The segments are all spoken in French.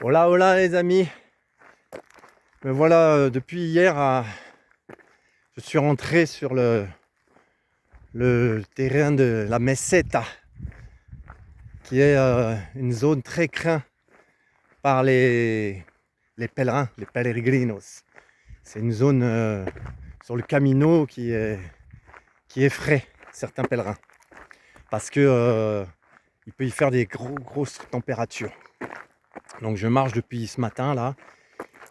Hola, hola les amis. Me voilà depuis hier, je suis rentré sur le terrain de la Meseta, qui est une zone très crainte par les pèlerins, les peregrinos. C'est une zone sur le Camino qui effraie certains pèlerins parce que il peut y faire des grosses températures. Donc je marche depuis ce matin là.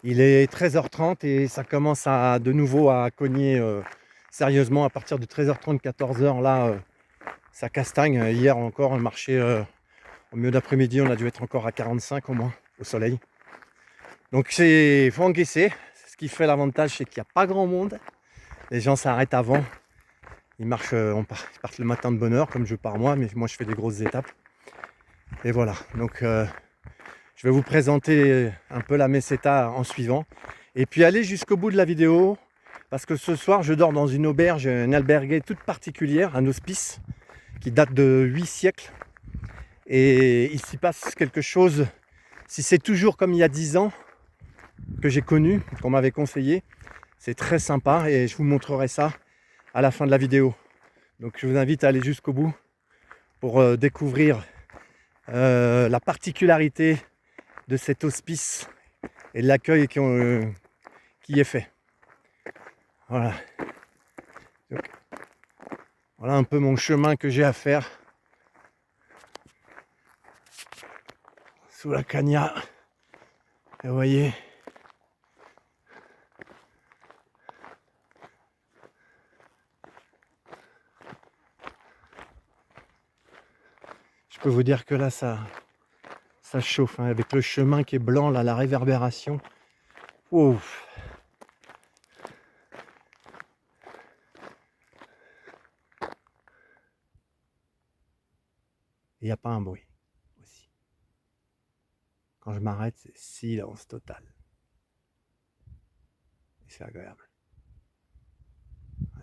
Il est 13h30 et ça commence de nouveau à cogner sérieusement à partir de 13h30, 14h là, ça castagne. Hier encore, le marché au milieu d'après-midi, on a dû être encore à 45 au moins au soleil. Donc il faut encaisser. Ce qui fait l'avantage, c'est qu'il n'y a pas grand monde. Les gens s'arrêtent avant. Ils marchent, ils partent le matin de bonne heure comme je pars moi, mais moi je fais des grosses étapes. Et voilà, donc je vais vous présenter un peu la Meseta en suivant. Et puis aller jusqu'au bout de la vidéo, parce que ce soir je dors dans une auberge, un albergue toute particulière, un hospice qui date de 8 siècles. Et il s'y passe quelque chose, si c'est toujours comme il y a 10 ans que j'ai connu, qu'on m'avait conseillé, c'est très sympa et je vous montrerai ça à la fin de la vidéo. Donc je vous invite à aller jusqu'au bout pour découvrir la particularité de cet hospice et de l'accueil qui est fait. Voilà. Donc, voilà un peu mon chemin que j'ai à faire sous la cagna. Et vous voyez, je peux vous dire que là ça chauffe hein, avec le chemin qui est blanc là, la réverbération. Wow. Il n'y a pas un bruit aussi. Quand je m'arrête, c'est silence total. Et c'est agréable. Ouais.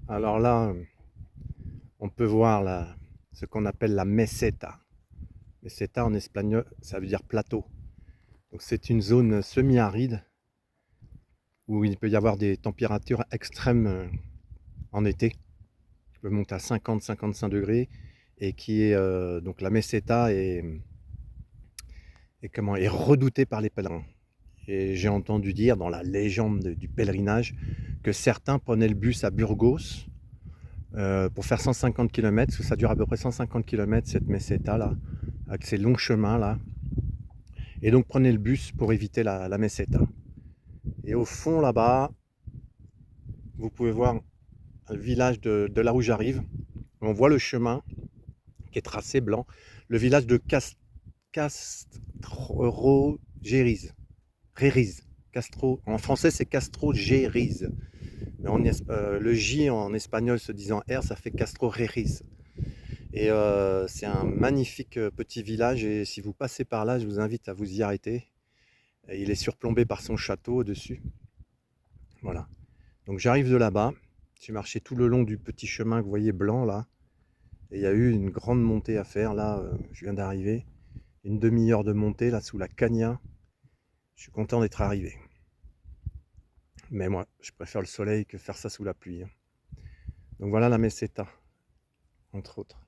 Alors là, on peut voir ce qu'on appelle la meseta. Meseta en espagnol, ça veut dire plateau. Donc c'est une zone semi-aride où il peut y avoir des températures extrêmes en été. Qui peut monter à 50-55 degrés et qui est donc la meseta est redoutée par les pèlerins. Et j'ai entendu dire dans la légende du pèlerinage que certains prenaient le bus à Burgos pour faire 150 km, parce que ça dure à peu près 150 km cette meseta là, avec ces longs chemins là. Et donc prenez le bus pour éviter la meseta. Et au fond là-bas, vous pouvez voir le village de là où j'arrive. On voit le chemin qui est tracé blanc. Le village de Castro-Gériz. Castro, en français c'est Castro-Gériz. Mais le J en espagnol se disant R, ça fait Castro-Gériz. Et c'est un magnifique petit village et si vous passez par là, je vous invite à vous y arrêter. Et il est surplombé par son château au-dessus. Voilà. Donc j'arrive de là-bas. J'ai marché tout le long du petit chemin que vous voyez blanc là. Et il y a eu une grande montée à faire. Là, je viens d'arriver. Une demi-heure de montée là sous la Cagna. Je suis content d'être arrivé. Mais moi, je préfère le soleil que faire ça sous la pluie. Donc voilà la Meseta, entre autres.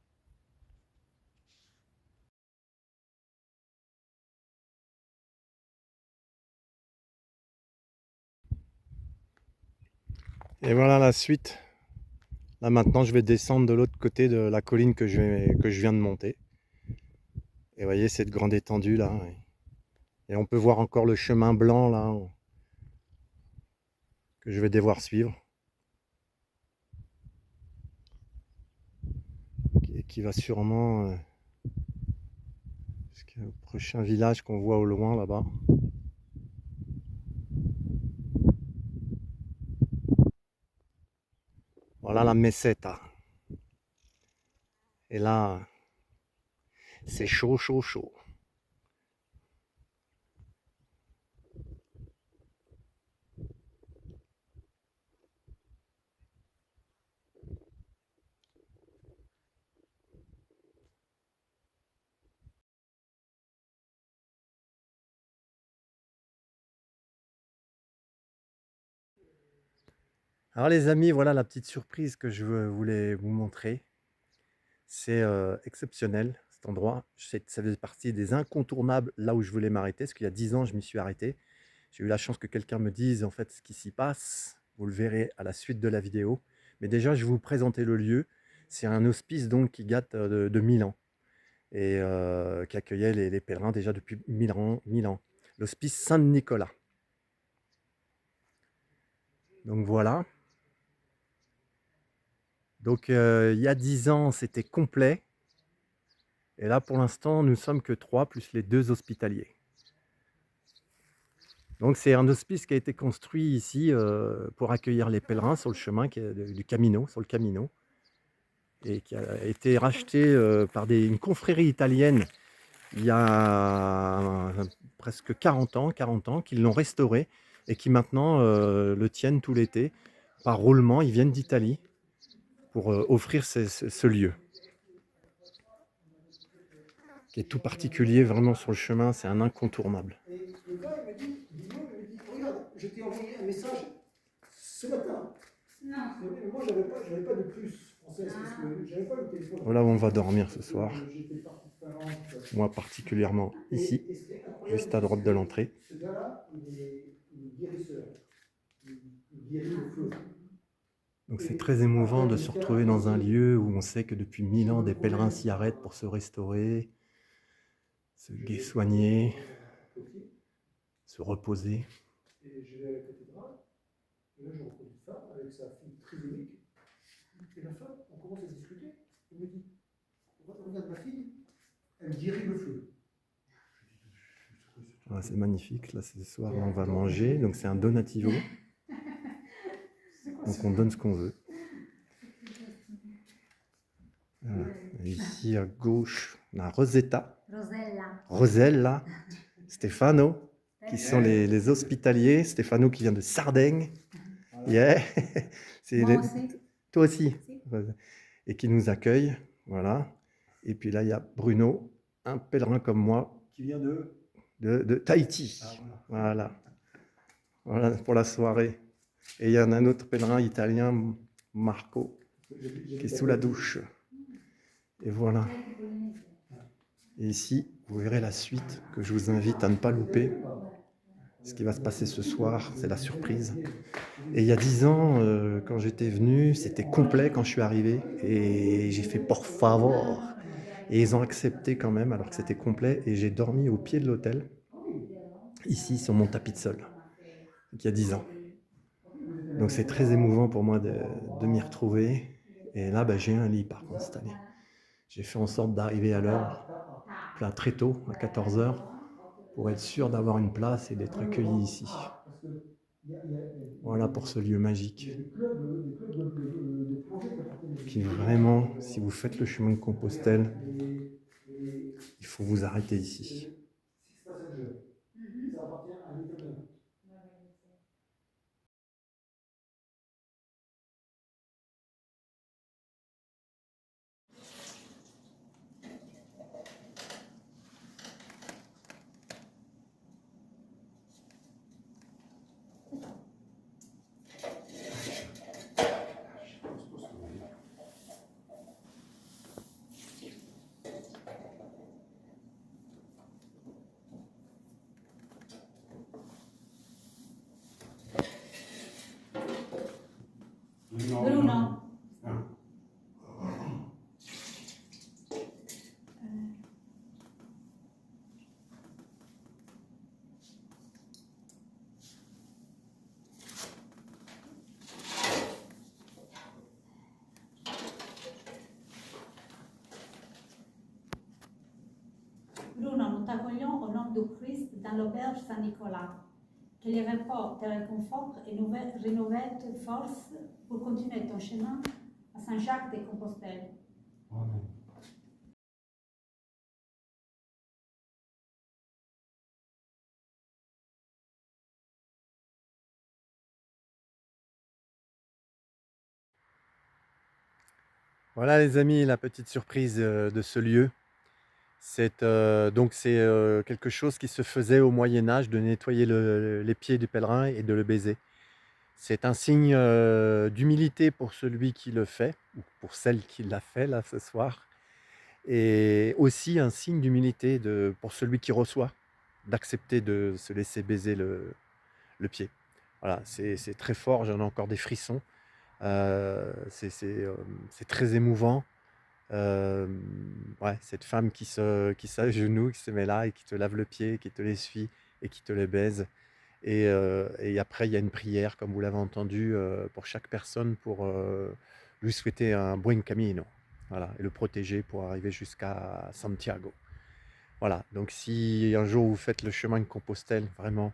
Et voilà la suite. Là maintenant, je vais descendre de l'autre côté de la colline que je viens de monter. Et vous voyez cette grande étendue là. Et on peut voir encore le chemin blanc là que je vais devoir suivre. Qui va sûrement jusqu'au prochain village qu'on voit au loin là-bas. Voilà la Meseta. Et là, C'est chaud, chaud, chaud. Alors les amis, voilà la petite surprise que je voulais vous montrer. C'est exceptionnel cet endroit. Ça faisait partie des incontournables là où je voulais m'arrêter, parce qu'il y a 10 ans, je m'y suis arrêté. J'ai eu la chance que quelqu'un me dise en fait ce qui s'y passe. Vous le verrez à la suite de la vidéo. Mais déjà, je vais vous présenter le lieu. C'est un hospice donc qui date de 1000 ans et qui accueillait les pèlerins déjà depuis 1000 ans. 1000 ans. L'hospice Saint-Nicolas. Donc voilà. Donc il y a 10 ans, c'était complet. Et là, pour l'instant, nous sommes que 3, plus les 2 hospitaliers. Donc c'est un hospice qui a été construit ici pour accueillir les pèlerins sur le chemin du Camino, sur le Camino, et qui a été racheté par une confrérie italienne il y a presque 40 ans, qu'ils l'ont restauré et qui maintenant le tiennent tout l'été par roulement. Ils viennent d'Italie pour offrir ce lieu, qui est tout particulier vraiment sur le chemin. C'est un incontournable. Et le gars, il me dit, Guillaume, il me dit, regarde, je t'ai envoyé un message ce matin. Non. Mais moi, j'avais pas de plus française, parce que j'avais pas le téléphone. Voilà où on va dormir ce soir. J'étais parti de Finlande. Moi particulièrement ici, juste à droite de l'entrée. Ce gars-là, il est guérisseur. Il guérit le feu. Donc c'est très émouvant de se retrouver dans un lieu où on sait que depuis 1000 ans, des pèlerins s'y arrêtent pour se restaurer, se soigner, se reposer. Et je vais à la cathédrale, et là je rencontre une femme avec sa fille trisomique, et la femme, on commence à discuter, elle me dit, regarde ma fille, elle guérit le feu. Voilà, c'est magnifique, là ce soir on va manger, donc c'est un donativo, donc on donne ce qu'on veut. Voilà. Ici à gauche, on a Rosetta, Rosella, Stefano, qui sont les hospitaliers. Stefano qui vient de Sardaigne. Yeah. Moi aussi. Toi aussi. Et qui nous accueille. Voilà. Et puis là, il y a Bruno, un pèlerin comme moi. Qui vient de Tahiti. Ah, voilà. Voilà pour la soirée. Et il y en a un autre pèlerin italien, Marco, qui est sous la douche. Et voilà. Et ici, vous verrez la suite que je vous invite à ne pas louper. Ce qui va se passer ce soir, c'est la surprise. Et il y a 10 ans, quand j'étais venu, c'était complet quand je suis arrivé. Et j'ai fait por favor. Et ils ont accepté quand même, alors que c'était complet. Et j'ai dormi au pied de l'hôtel, ici, sur mon tapis de sol, il y a 10 ans. Donc c'est très émouvant pour moi de m'y retrouver. Et là, j'ai un lit par contre cette année. J'ai fait en sorte d'arriver à l'heure, très tôt, à 14 h, pour être sûr d'avoir une place et d'être accueilli ici. Voilà pour ce lieu magique. Puis vraiment, si vous faites le chemin de Compostelle, il faut vous arrêter ici. Bruno. Bruno, nous t'accueillons au nom du Christ dans l'auberge Saint-Nicolas. Que les repas te réconfortent et renouvellent tes forces pour continuer ton chemin à Saint-Jacques de Compostelle. Amen. Voilà les amis, la petite surprise de ce lieu. C'est quelque chose qui se faisait au Moyen Âge, de nettoyer les pieds du pèlerin et de le baiser. C'est un signe d'humilité pour celui qui le fait, ou pour celle qui l'a fait là ce soir, et aussi un signe d'humilité pour celui qui reçoit, d'accepter de se laisser baiser le pied. Voilà, c'est très fort, j'en ai encore des frissons. C'est très émouvant. Ouais, cette femme qui s'agenouille, qui se met là et qui te lave le pied, qui te l'essuie et qui te le baise. Et après, il y a une prière, comme vous l'avez entendu, pour chaque personne pour lui souhaiter un buen camino. Voilà, et le protéger pour arriver jusqu'à Santiago. Voilà, donc si un jour vous faites le chemin de Compostelle, vraiment,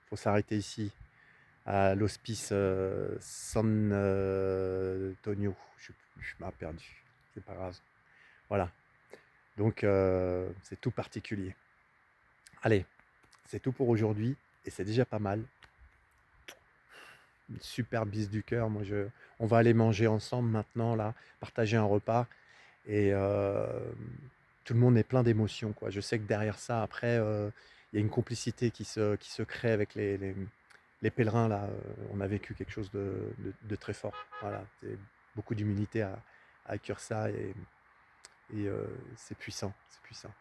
il faut s'arrêter ici, à l'hospice San Antonio. Je m'ai perdu, c'est pas grave. Voilà, donc c'est tout particulier. Allez, c'est tout pour aujourd'hui et c'est déjà pas mal. Une super bise du cœur. On va aller manger ensemble maintenant, là, partager un repas et tout le monde est plein d'émotions, quoi. Je sais que derrière ça, après, il y a une complicité qui se crée avec les pèlerins, là. On a vécu quelque chose de très fort. Voilà, c'est beaucoup d'humilité à accueillir ça et c'est puissant, c'est puissant.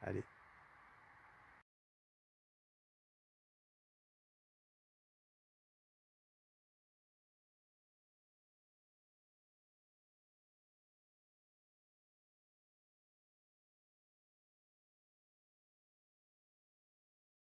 Allez.